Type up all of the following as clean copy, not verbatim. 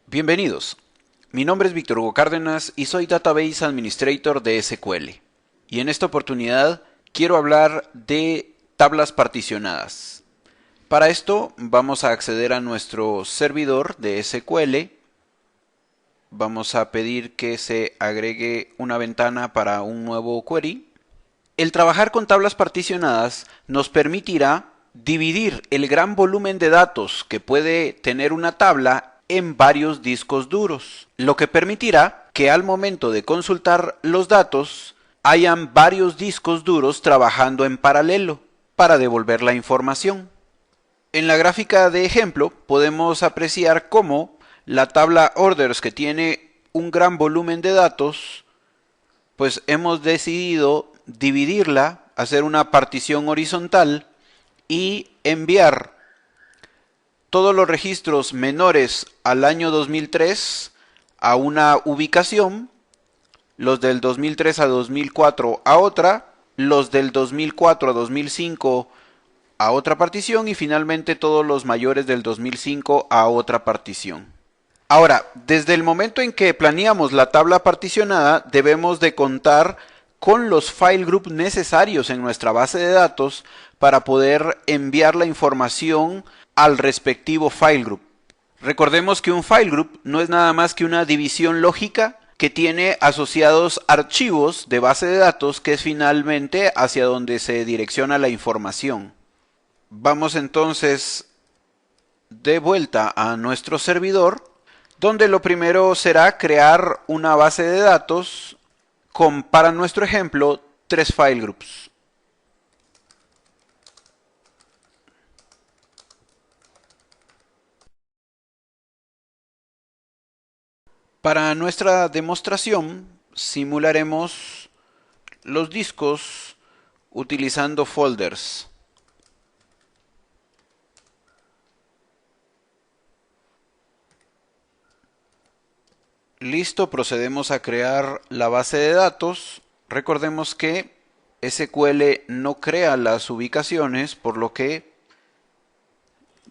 Bienvenidos. Mi nombre es Víctor Hugo Cárdenas y soy Database Administrator de SQL. Y en esta oportunidad quiero hablar de tablas particionadas. Para esto vamos a acceder a nuestro servidor de SQL. Vamos a pedir que se agregue una ventana para un nuevo query. El trabajar con tablas particionadas nos permitirá dividir el gran volumen de datos que puede tener una tabla en varios discos duros, lo que permitirá que al momento de consultar los datos hayan varios discos duros trabajando en paralelo para devolver la información. En la gráfica de ejemplo podemos apreciar cómo la tabla orders, que tiene un gran volumen de datos, pues hemos decidido dividirla, hacer una partición horizontal y enviar todos los registros menores al año 2003 a una ubicación, los del 2003 a 2004 a otra, los del 2004 a 2005 a otra partición y finalmente todos los mayores del 2005 a otra partición. Ahora, desde el momento en que planeamos la tabla particionada, debemos de contar con los file group necesarios en nuestra base de datos para poder enviar la información al respectivo file group. Recordemos que un file group no es nada más que una división lógica que tiene asociados archivos de base de datos, que es finalmente hacia donde se direcciona la información. Vamos entonces de vuelta a nuestro servidor, donde lo primero será crear una base de datos con, para nuestro ejemplo, 3 file groups. Para nuestra demostración simularemos los discos utilizando folders. Listo, procedemos a crear la base de datos. Recordemos que SQL no crea las ubicaciones, por lo que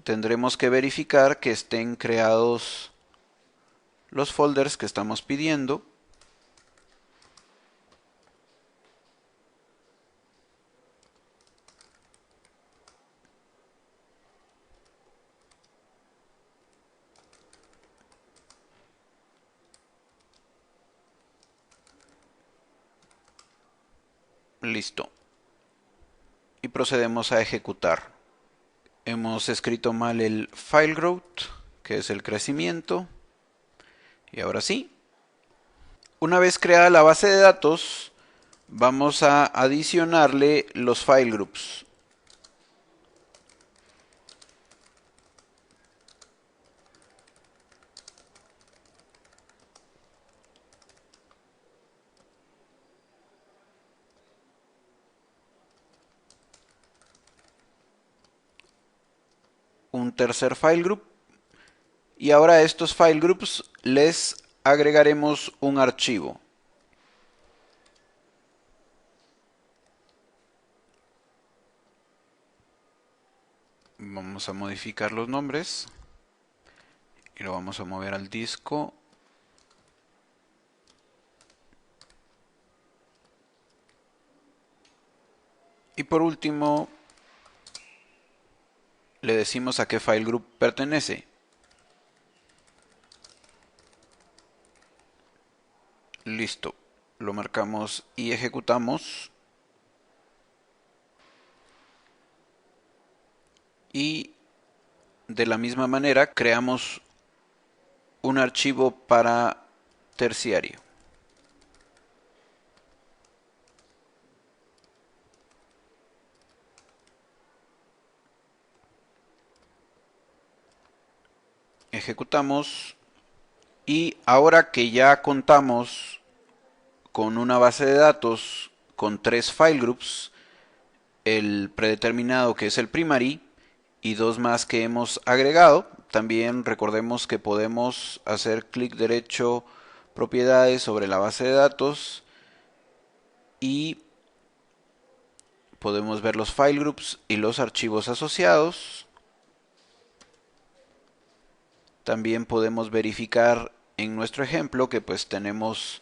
tendremos que verificar que estén creados los folders que estamos pidiendo. Listo. Y procedemos a ejecutar. Hemos escrito mal el file growth, que es el crecimiento. Y ahora sí. Una vez creada la base de datos, vamos a adicionarle los file groups. Un tercer file group. Y ahora a estos file groups les agregaremos un archivo. Vamos a modificar los nombres y lo vamos a mover al disco. Y por último, le decimos a qué file group pertenece. Listo. Lo marcamos y ejecutamos. Y de la misma manera creamos un archivo para terciario. Ejecutamos y ahora que ya contamos con una base de datos con 3 file groups, el predeterminado, que es el primary, y 2 más que hemos agregado, también recordemos que podemos hacer clic derecho, propiedades, sobre la base de datos y podemos ver los file groups y los archivos asociados. También podemos verificar en nuestro ejemplo que pues tenemos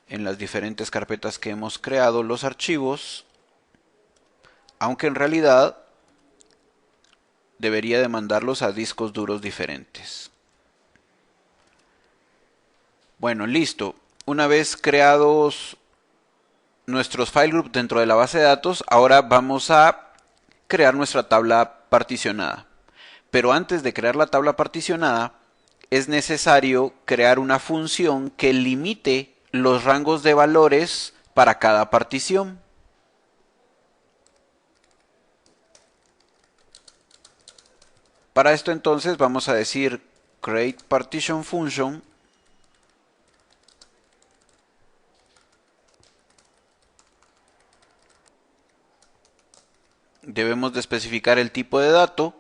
en las diferentes carpetas que hemos creado los archivos, aunque en realidad debería de mandarlos a discos duros diferentes. Bueno, listo. Una vez creados nuestros file group dentro de la base de datos, ahora vamos a crear nuestra tabla particionada. Pero antes de crear la tabla particionada, es necesario crear una función que limite los rangos de valores para cada partición. Para esto entonces vamos a decir create partition function debemos de especificar el tipo de dato.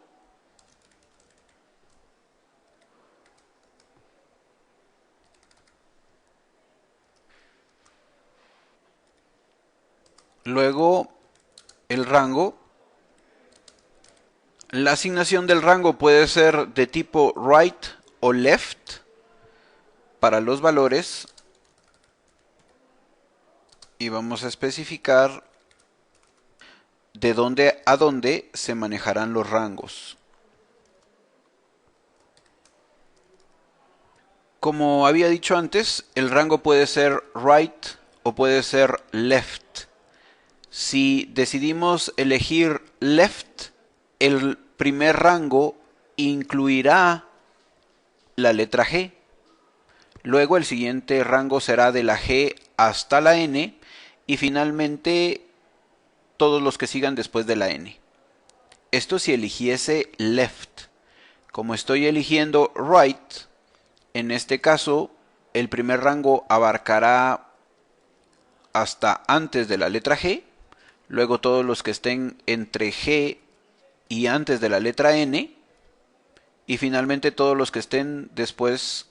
Luego el rango. La asignación del rango puede ser de tipo right o left para los valores. Y vamos a especificar de dónde a dónde se manejarán los rangos. Como había dicho antes, el rango puede ser right o puede ser left. Si decidimos elegir left, el primer rango incluirá la letra G. Luego el siguiente rango será de la G hasta la N y finalmente todos los que sigan después de la N. Esto si eligiese left. Como estoy eligiendo right, en este caso el primer rango abarcará hasta antes de la letra G, luego todos los que estén entre G y antes de la letra N, y finalmente todos los que estén después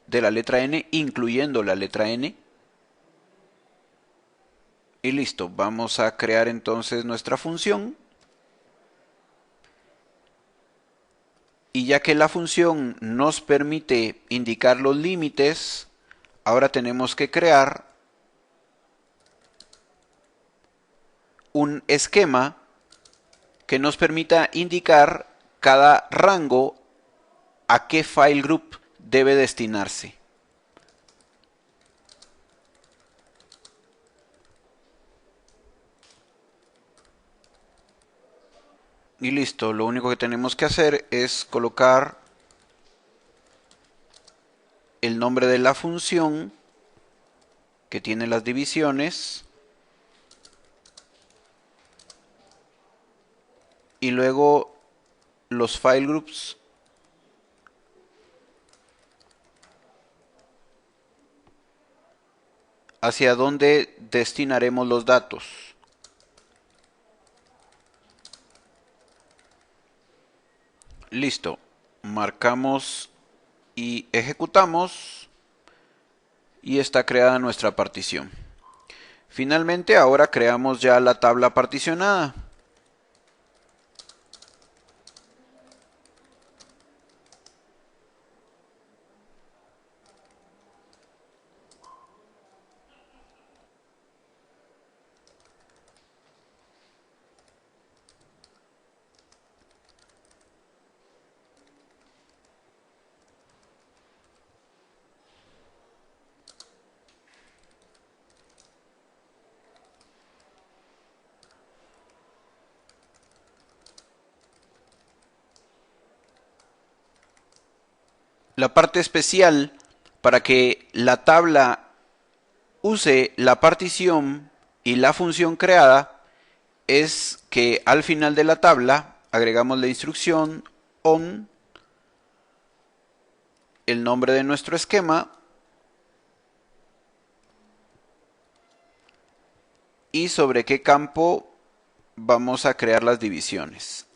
de la letra N, incluyendo la letra N. Y listo, vamos a crear entonces nuestra función. Y ya que la función nos permite indicar los límites, ahora tenemos que crear un esquema que nos permita indicar cada rango a qué file group debe destinarse. Y listo, lo único que tenemos que hacer es colocar el nombre de la función que tiene las divisiones y luego los file groups hacia donde destinaremos los datos. Listo, marcamos y ejecutamos y está creada nuestra partición. Finalmente ahora creamos ya la tabla particionada. La parte especial para que la tabla use la partición y la función creada es que al final de la tabla agregamos la instrucción on, el nombre de nuestro esquema y sobre qué campo vamos a crear las divisiones.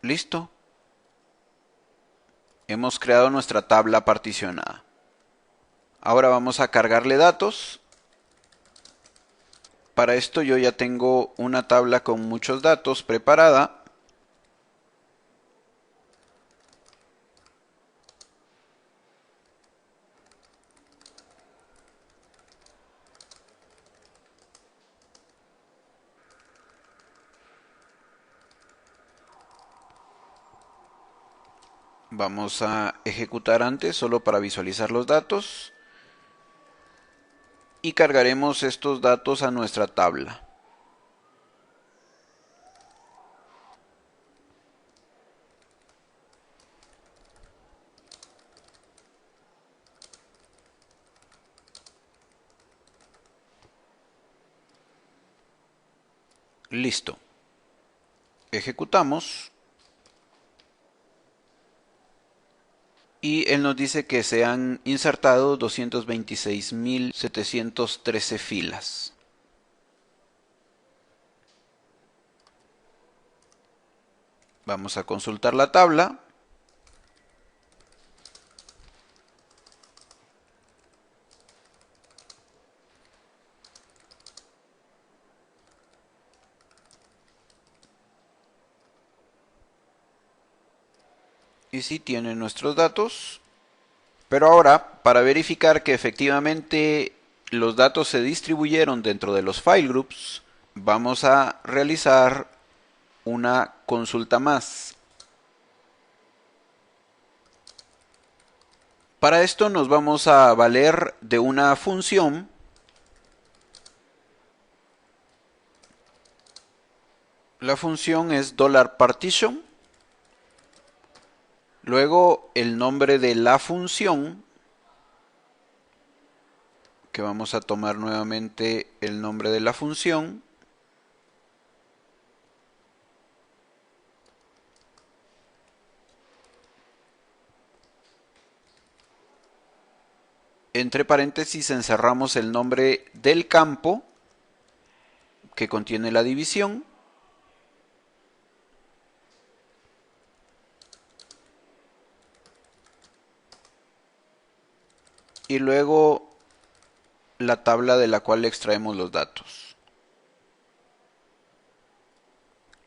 Listo. Hemos creado nuestra tabla particionada. Ahora vamos a cargarle datos. Para esto yo ya tengo una tabla con muchos datos preparada. Vamos a ejecutar antes solo para visualizar los datos y cargaremos estos datos a nuestra tabla. Listo. Ejecutamos. Y él nos dice que se han insertado 226.713 filas. Vamos a consultar la tabla. Y sí tiene nuestros datos. Pero ahora, para verificar que efectivamente los datos se distribuyeron dentro de los file groups, vamos a realizar una consulta más. Para esto nos vamos a valer de una función La función es $partition. Luego el nombre de la función, que vamos a tomar nuevamente el nombre de la función. Entre paréntesis encerramos el nombre del campo que contiene la división. Y luego la tabla de la cual extraemos los datos.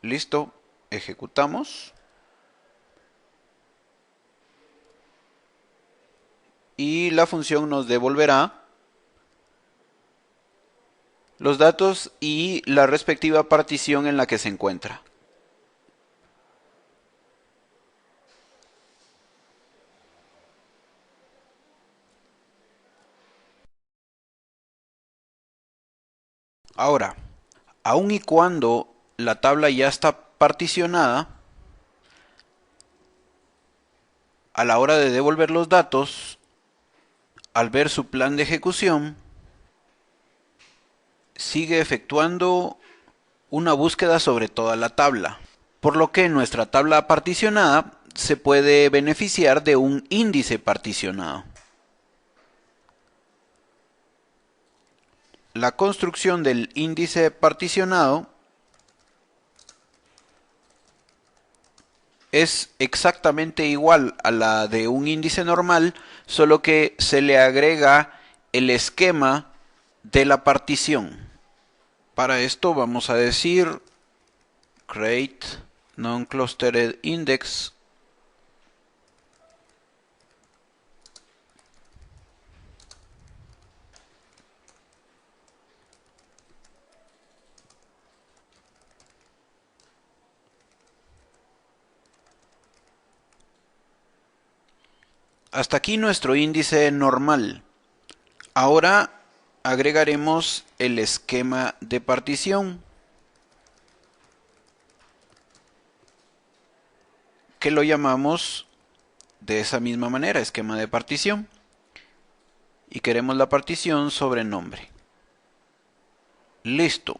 Listo, ejecutamos. Y la función nos devolverá los datos y la respectiva partición en la que se encuentra. Ahora, aun y cuando la tabla ya está particionada, a la hora de devolver los datos, al ver su plan de ejecución, sigue efectuando una búsqueda sobre toda la tabla, por lo que nuestra tabla particionada se puede beneficiar de un índice particionado. La construcción del índice particionado es exactamente igual a la de un índice normal, solo que se le agrega el esquema de la partición. Para esto vamos a decir create non-clustered index Hasta aquí nuestro índice normal. Ahora agregaremos el esquema de partición, que lo llamamos de esa misma manera, esquema de partición. Y queremos la partición sobre nombre. Listo.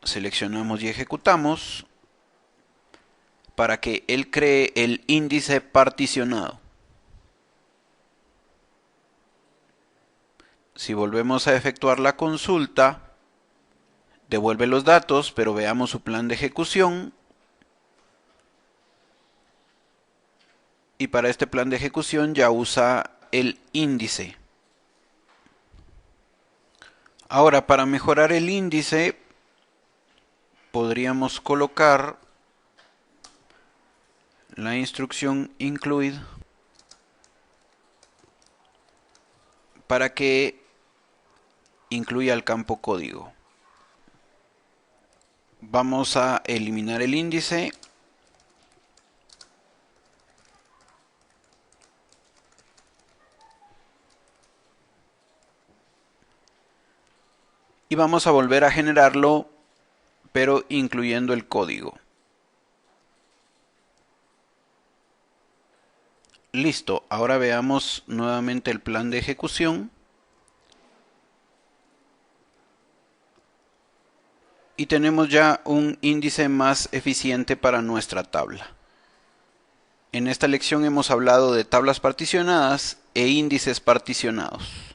Seleccionamos y ejecutamos para que él cree el índice particionado. Si volvemos a efectuar la consulta, devuelve los datos, pero veamos su plan de ejecución. Y para este plan de ejecución ya usa el índice. Ahora, para mejorar el índice, podríamos colocar la instrucción include para que incluya el campo código. Vamos a eliminar el índice y vamos a volver a generarlo, pero incluyendo el código. Listo, ahora veamos nuevamente el plan de ejecución. Y tenemos ya un índice más eficiente para nuestra tabla. En esta lección hemos hablado de tablas particionadas e índices particionados.